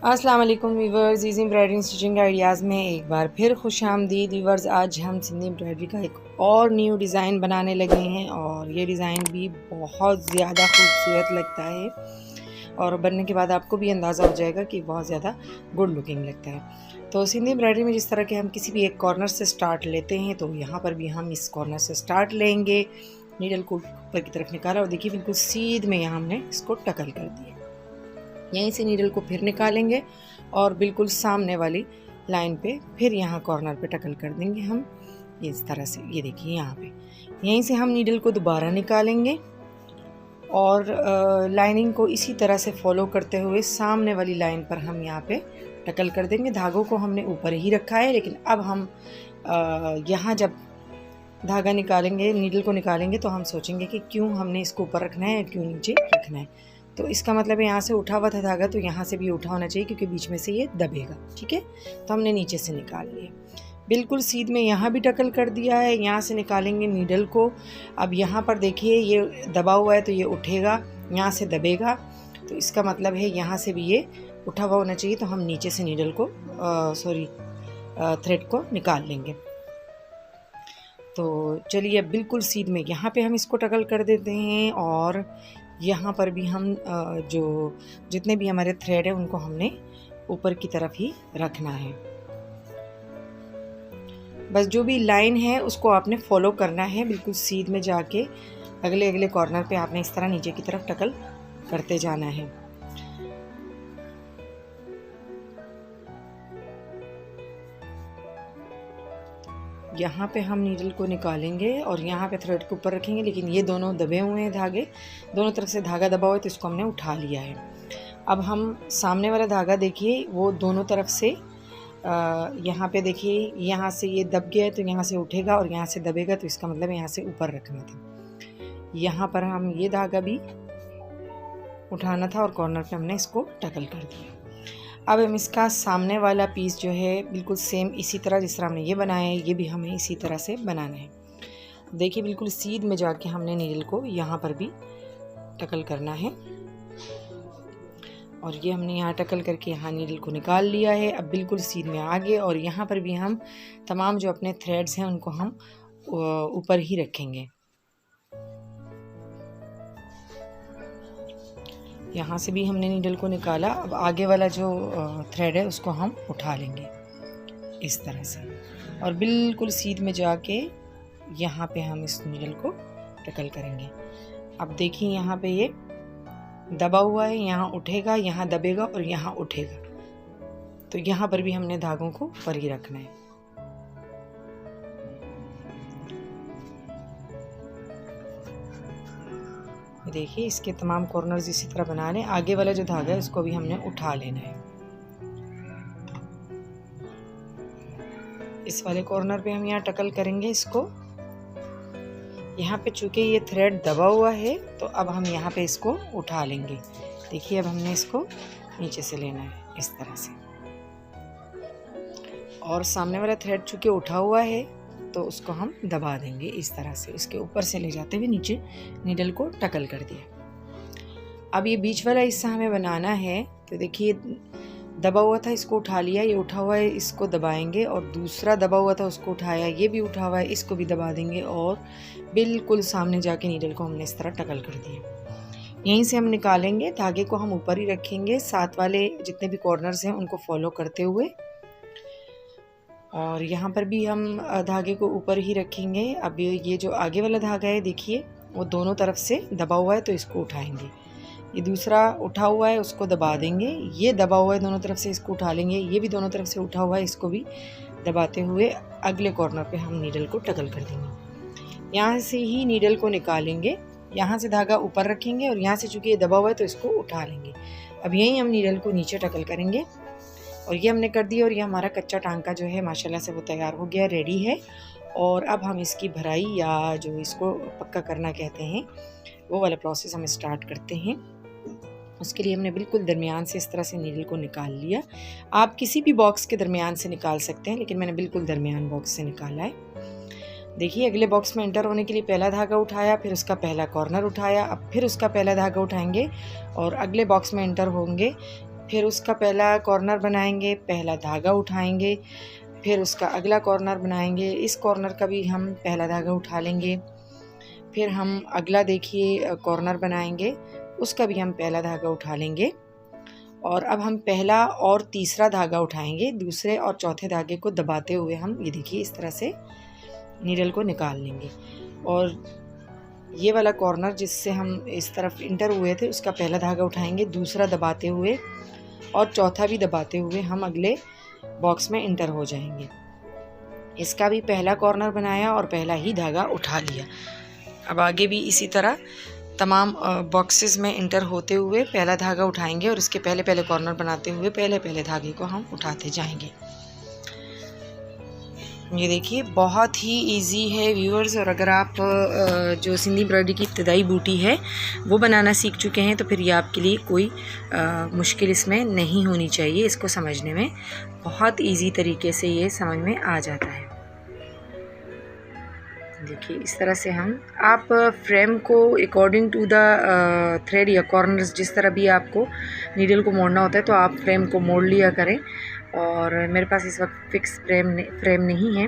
अस्सलाम वालेकुम viewers, easy embroidery stitching ideas में एक बार फिर खुशामदीद वीवर्स। आज हम सिंधी एम्ब्रॉयडरी का एक और न्यू डिज़ाइन बनाने लगे हैं और ये डिज़ाइन भी बहुत ज़्यादा खूबसूरत लगता है और बनने के बाद आपको भी अंदाज़ा हो जाएगा कि बहुत ज़्यादा गुड लुकिंग लगता है। तो सिंधी एम्ब्रॉयडरी में जिस तरह के हम किसी भी एक कॉर्नर से स्टार्ट लेते हैं, तो यहाँ पर भी हम इस कॉर्नर से स्टार्ट लेंगे। नीडल को ऊपर की तरफ निकाला और देखिए बिल्कुल सीध में यहाँ हमने इसको टकल कर दिया। यहीं से नीडल को फिर निकालेंगे और बिल्कुल सामने वाली लाइन पे फिर यहाँ कॉर्नर पे टकल कर देंगे हम इस तरह से। ये देखिए यहाँ पे यहीं से हम नीडल को दोबारा निकालेंगे और लाइनिंग को इसी तरह से फॉलो करते हुए सामने वाली लाइन पर हम यहाँ पे टकल कर देंगे। धागों को हमने ऊपर ही रखा है, लेकिन अब हम यहाँ जब धागा निकालेंगे, नीडल को निकालेंगे, तो हम सोचेंगे कि क्यों हमने इसको ऊपर रखना है, क्यों नीचे रखना है। तो इसका मतलब है यहाँ से उठा हुआ था धागा, तो यहाँ से भी उठा होना चाहिए क्योंकि बीच में से ये दबेगा। ठीक है, तो हमने नीचे से निकाल लिया, बिल्कुल सीध में यहाँ भी टकल कर दिया है। यहाँ से निकालेंगे नीडल को। अब यहाँ पर देखिए ये दबा हुआ है तो ये उठेगा, यहाँ से दबेगा, तो इसका मतलब है यहाँ से भी ये उठा हुआ होना चाहिए। तो हम नीचे से नीडल को थ्रेड को निकाल लेंगे। तो चलिए अब बिल्कुल सीध में यहाँ पे हम इसको टकल कर देते हैं और यहाँ पर भी हम जो जितने भी हमारे थ्रेड है उनको हमने ऊपर की तरफ ही रखना है। बस जो भी लाइन है उसको आपने फॉलो करना है, बिल्कुल सीध में जाके अगले अगले कॉर्नर पे आपने इस तरह नीचे की तरफ टकल करते जाना है। यहाँ पे हम नीडल को निकालेंगे और यहाँ पे थ्रेड के ऊपर रखेंगे, लेकिन ये दोनों दबे हुए हैं धागे, दोनों तरफ से धागा दबा हुआ है, तो इसको हमने उठा लिया है। अब हम सामने वाला धागा देखिए वो दोनों तरफ से यहाँ पे देखिए यहाँ से ये दब गया है तो यहाँ से उठेगा और यहाँ से दबेगा, तो इसका मतलब यहाँ से ऊपर रखना था। यहाँ पर हम ये धागा भी उठाना था और कॉर्नर पे हमने इसको टकल कर दिया। अब हम इसका सामने वाला पीस जो है बिल्कुल सेम इसी तरह जिस तरह हमने ये बनाया है, ये भी हमें इसी तरह से बनाना है। देखिए बिल्कुल सीध में जाके हमने नीडल को यहाँ पर भी टकल करना है और ये हमने यहाँ टकल करके यहाँ नीडल को निकाल लिया है। अब बिल्कुल सीध में आगे और यहाँ पर भी हम तमाम जो अपने थ्रेड्स हैं उनको हम ऊपर ही रखेंगे। यहाँ से भी हमने नीडल को निकाला। अब आगे वाला जो थ्रेड है उसको हम उठा लेंगे इस तरह से और बिल्कुल सीध में जाके यहाँ पे हम इस नीडल को टकल करेंगे। अब देखिए यहाँ पे ये दबा हुआ है, यहाँ उठेगा, यहाँ दबेगा और यहाँ उठेगा, तो यहाँ पर भी हमने धागों को ऊपर ही रखना है। देखिए इसके तमाम कॉर्नर्स इसी तरह बना लें। आगे वाला जो धागा है उसको भी हमने उठा लेना है। इस वाले कॉर्नर पे हम यहाँ टकल करेंगे इसको। यहाँ पे चूंकि ये थ्रेड दबा हुआ है तो अब हम यहाँ पे इसको उठा लेंगे। देखिए अब हमने इसको नीचे से लेना है इस तरह से और सामने वाला थ्रेड चूंकि उठा हुआ है तो उसको हम दबा देंगे इस तरह से, इसके ऊपर से ले जाते हुए नीचे नीडल को टकल कर दिया। अब ये बीच वाला हिस्सा हमें बनाना है, तो देखिए दबा हुआ था इसको उठा लिया, ये उठा हुआ है इसको दबाएंगे और दूसरा दबा हुआ था उसको उठाया, ये भी उठा हुआ है इसको भी दबा देंगे और बिल्कुल सामने जाके नीडल को हमने इस तरह टकल कर दिया। यहीं से हम निकालेंगे, धागे को हम ऊपर ही रखेंगे, साथ वाले जितने भी कॉर्नर्स हैं उनको फॉलो करते हुए और यहाँ पर भी हम धागे को ऊपर ही रखेंगे। अब ये जो आगे वाला धागा है देखिए वो दोनों तरफ से दबा हुआ है तो इसको उठाएंगे, ये दूसरा उठा हुआ है उसको दबा देंगे, ये दबा हुआ है दोनों तरफ से इसको उठा लेंगे, ये भी दोनों तरफ से उठा हुआ है इसको भी दबाते हुए अगले कॉर्नर पे हम नीडल को टकल कर देंगे। यहाँ से ही नीडल को निकालेंगे, यहाँ से धागा ऊपर रखेंगे और यहाँ से चूँकि ये दबा हुआ है तो इसको उठा लेंगे। अब यहीं हम नीडल को नीचे टकल करेंगे और ये हमने कर दिया और ये हमारा कच्चा टांका जो है माशाल्लाह से वो तैयार हो गया, रेडी है। और अब हम इसकी भराई या जो इसको पक्का करना कहते हैं वो वाला प्रोसेस हम स्टार्ट करते हैं। उसके लिए हमने बिल्कुल दरमियान से इस तरह से नीडल को निकाल लिया। आप किसी भी बॉक्स के दरमियान से निकाल सकते हैं, लेकिन मैंने बिल्कुल दरमियान बॉक्स से निकाला है। देखिए अगले बॉक्स में एंटर होने के लिए पहला धागा उठाया, फिर उसका पहला कॉर्नर उठाया, अब फिर उसका पहला धागा उठाएंगे और अगले बॉक्स में एंटर होंगे फिर उसका पहला कॉर्नर बनाएंगे, पहला धागा उठाएंगे, फिर उसका अगला कॉर्नर बनाएंगे, इस कॉर्नर का भी हम पहला धागा उठा लेंगे, फिर हम अगला देखिए कॉर्नर बनाएंगे, उसका भी हम पहला धागा उठा लेंगे और अब हम पहला और तीसरा धागा उठाएंगे। दूसरे और चौथे धागे को दबाते हुए हम ये देखिए इस तरह से नीडल को निकाल लेंगे और ये वाला कॉर्नर जिससे हम इस तरफ इंटर हुए थे उसका पहला धागा उठाएंगे, दूसरा दबाते हुए और चौथा भी दबाते हुए हम अगले बॉक्स में इंटर हो जाएंगे। इसका भी पहला कॉर्नर बनाया और पहला ही धागा उठा लिया। अब आगे भी इसी तरह तमाम बॉक्सेस में इंटर होते हुए पहला धागा उठाएंगे और इसके पहले पहले कॉर्नर बनाते हुए पहले पहले धागे को हम उठाते जाएंगे। ये देखिए बहुत ही इजी है व्यूअर्स, और अगर आप जो सिंधी एम्ब्रॉयडरी की इब्तदाई बूटी है वो बनाना सीख चुके हैं तो फिर ये आपके लिए कोई मुश्किल इसमें नहीं होनी चाहिए। इसको समझने में बहुत इजी तरीके से ये समझ में आ जाता है। देखिए इस तरह से आप फ्रेम को अकॉर्डिंग टू द थ्रेड या कॉर्नर्स जिस तरह भी आपको नीडल को मोड़ना होता है तो आप फ्रेम को मोड़ लिया करें। और मेरे पास इस वक्त फिक्स फ्रेम नहीं है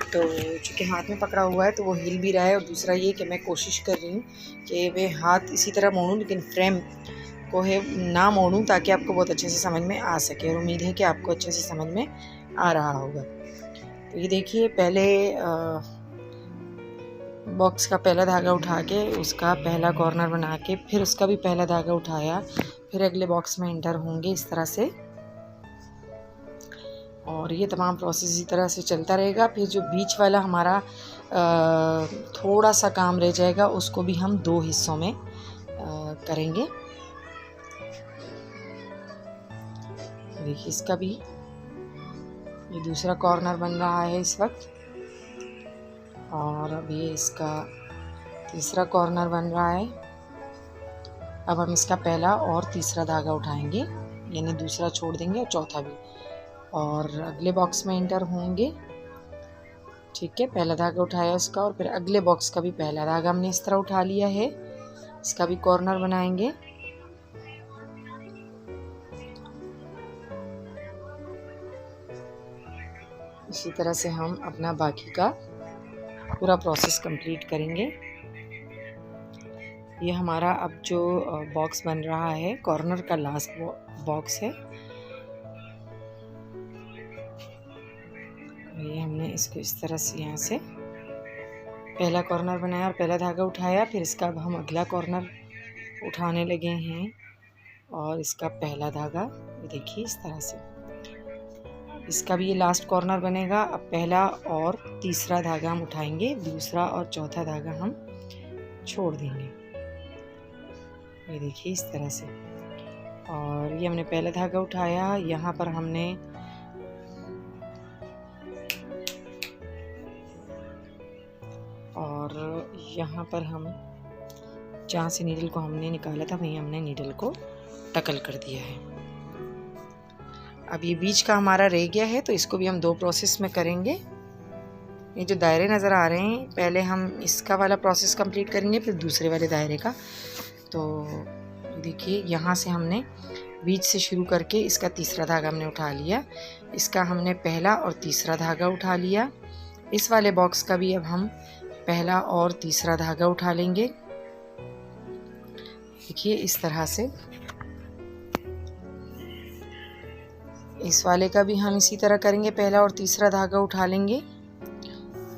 तो चूँकि हाथ में पकड़ा हुआ है तो वो हिल भी रहा है, और दूसरा ये कि मैं कोशिश कर रही हूँ कि मैं हाथ इसी तरह मोड़ूँ लेकिन फ्रेम को है ना मोड़ूँ ताकि आपको बहुत अच्छे से समझ में आ सके, और उम्मीद है कि आपको अच्छे से समझ में आ रहा होगा। तो ये देखिए पहले बॉक्स का पहला धागा उठा के उसका पहला कॉर्नर बना के फिर उसका भी पहला धागा उठाया, फिर अगले बॉक्स में एंटर होंगे इस तरह से, और ये तमाम प्रोसेस इसी तरह से चलता रहेगा। फिर जो बीच वाला हमारा थोड़ा सा काम रह जाएगा उसको भी हम दो हिस्सों में करेंगे। देखिए इसका भी ये दूसरा कॉर्नर बन रहा है इस वक्त, और अब ये इसका तीसरा कॉर्नर बन रहा है। अब हम इसका पहला और तीसरा धागा उठाएंगे, यानी दूसरा छोड़ देंगे और चौथा भी, और अगले बॉक्स में एंटर होंगे। ठीक है, पहला धागा उठाया उसका और फिर अगले बॉक्स का भी पहला धागा हमने इस तरह उठा लिया है, इसका भी कॉर्नर बनाएंगे। इसी तरह से हम अपना बाकी का पूरा प्रोसेस कंप्लीट करेंगे। ये हमारा अब जो बॉक्स बन रहा है कॉर्नर का लास्ट बॉक्स है। ये हमने इसको इस तरह से यहाँ से पहला कॉर्नर बनाया और पहला धागा उठाया, फिर इसका अब हम अगला कॉर्नर उठाने लगे हैं और इसका पहला धागा देखिए इस तरह से, इसका भी ये लास्ट कॉर्नर बनेगा। अब पहला और तीसरा धागा हम उठाएंगे, दूसरा और चौथा धागा हम छोड़ देंगे। ये देखिए इस तरह से, और ये हमने पहला धागा उठाया, यहाँ पर हमने और यहाँ पर हम जहाँ से नीडल को हमने निकाला था वहीं हमने नीडल को टकल कर दिया है। अब ये बीच का हमारा रह गया है तो इसको भी हम दो प्रोसेस में करेंगे। ये जो दायरे नज़र आ रहे हैं पहले हम इसका वाला प्रोसेस कंप्लीट करेंगे फिर दूसरे वाले दायरे का। तो देखिए यहाँ से हमने बीच से शुरू करके इसका तीसरा धागा हमने उठा लिया, इसका हमने पहला और तीसरा धागा उठा लिया। इस वाले बॉक्स का भी अब हम पहला और तीसरा धागा उठा लेंगे। देखिए इस तरह से, इस वाले का भी हम इसी तरह करेंगे, पहला और तीसरा धागा उठा लेंगे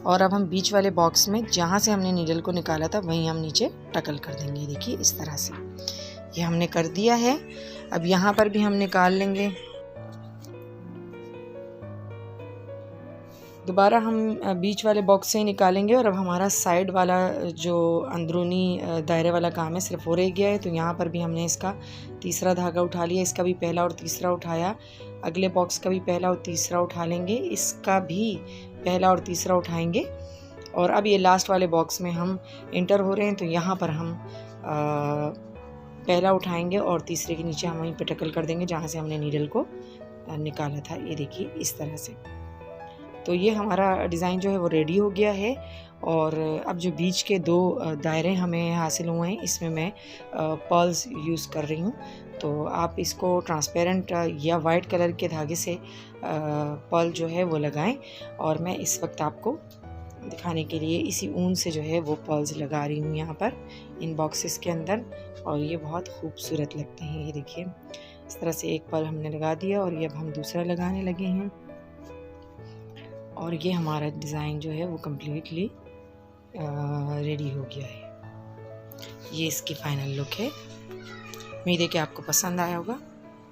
और अब हम बीच वाले बॉक्स में जहाँ से हमने नीडल को निकाला था वहीं हम नीचे टकल कर देंगे। देखिए इस तरह से ये हमने कर दिया है। अब यहाँ पर भी हम निकाल लेंगे। दोबारा हम बीच वाले बॉक्स से ही निकालेंगे और अब हमारा साइड वाला जो अंदरूनी दायरे वाला काम है सिर्फ हो रह गया है। तो यहाँ पर भी हमने इसका तीसरा धागा उठा लिया, इसका भी पहला और तीसरा उठाया, अगले बॉक्स का भी पहला और तीसरा उठा लेंगे, इसका भी पहला और तीसरा उठाएंगे और अब ये लास्ट वाले बॉक्स में हम इंटर हो रहे हैं। तो यहाँ पर हम पहला उठाएंगे और तीसरे के नीचे हम वहीं पे टकल कर देंगे जहाँ से हमने नीडल को निकाला था। ये देखिए इस तरह से। तो ये हमारा डिज़ाइन जो है वो रेडी हो गया है और अब जो बीच के 2 दायरे हमें हासिल हुए हैं, इसमें मैं पर्ल्स यूज़ कर रही हूँ। तो आप इसको ट्रांसपेरेंट या वाइट कलर के धागे से पर्ल जो है वो लगाएं, और मैं इस वक्त आपको दिखाने के लिए इसी ऊन से जो है वो पर्ल्स लगा रही हूँ यहाँ पर इन बॉक्सेस के अंदर, और ये बहुत खूबसूरत लगते हैं। ये देखिए, इस तरह से एक पर्ल हमने लगा दिया और ये अब हम दूसरा लगाने लगे हैं, और ये हमारा डिज़ाइन जो है वो कम्प्लीटली रेडी हो गया है। ये इसकी फाइनल लुक है। उम्मीद है कि आपको पसंद आया होगा।